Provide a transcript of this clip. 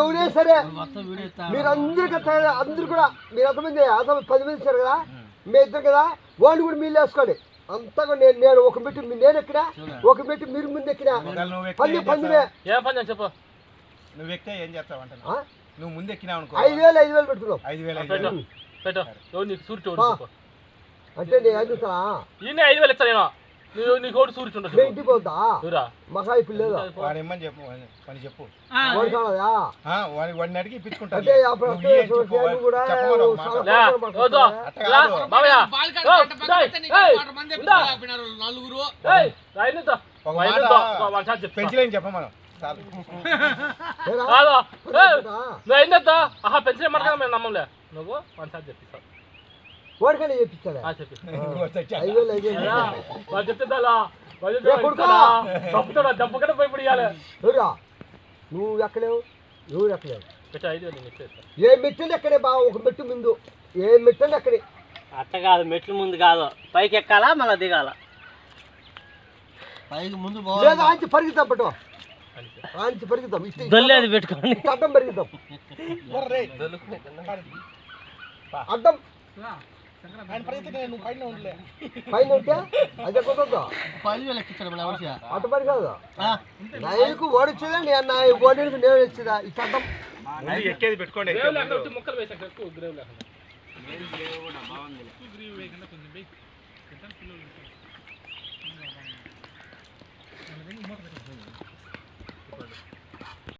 ఎవరే సరే మీరు అందరూ కూడా మీరు ఎంతమంది 10 మంది ఇచ్చారు కదా మీ ఇద్దరు కదా వాళ్ళు కూడా మీరు వేసుకోండి అంతగా నేను ఒక మెట్టు నేను ఎక్కినా ఒక మెట్టు మీరు ముందు ఎక్కినా పందిమే చెప్పు నువ్వు ఎక్కితే ఏం చేస్తావంట నువ్వు ముందు ఎక్కినావు అనుకో 5,000 పెడుతున్నావు 5,000 అంటే నేను అందుతా 5,000 ఇస్తా నేను నీకు సూర్యుడు ఇంటికి పోతా మసాయి పిల్లేదు వాడు ఏమని చెప్పు పని చెప్పు వాడిని అడిగి ఇప్పించుకుంటా పెంచలేని చెప్ప మనం పెన్షన్ మనగా మేము నమ్మలే నువ్వు వన్ సార్ చెప్పిస్తావు వాడికనే చెప్పించాడు చెప్తాడా దెబ్బకనే భయపడియాలి నువ్వు ఎక్కలేవు ఎవరు ఎక్కలేవు 5,000 ఏ మెట్లు ఎక్కడే బా ఒక మెట్టు ముందు ఏ మెట్లు ఎక్కడే అట్ట కాదు మెట్లు ముందు కాదు పైకి ఎక్కాలా మళ్ళీ దిగాల పైకి ముందు లేదా ఆంచి పరిగెత్తాం పట్టు ఆంచి పరిగెత్తాం దొల్లేది పెట్టుకోండి అడ్డం పరిగెత్తాం అడ్డం పైన ఉంటే అదే కుదరదు 10,000 ఎక్కించాడు అటు పని కాదు నైకు ఓడిచ్చేదా నేను ఓడికి నేను ఇచ్చేదా ఈ చట్టం ఎక్కేది పెట్టుకోండి ముక్కలు వేసాక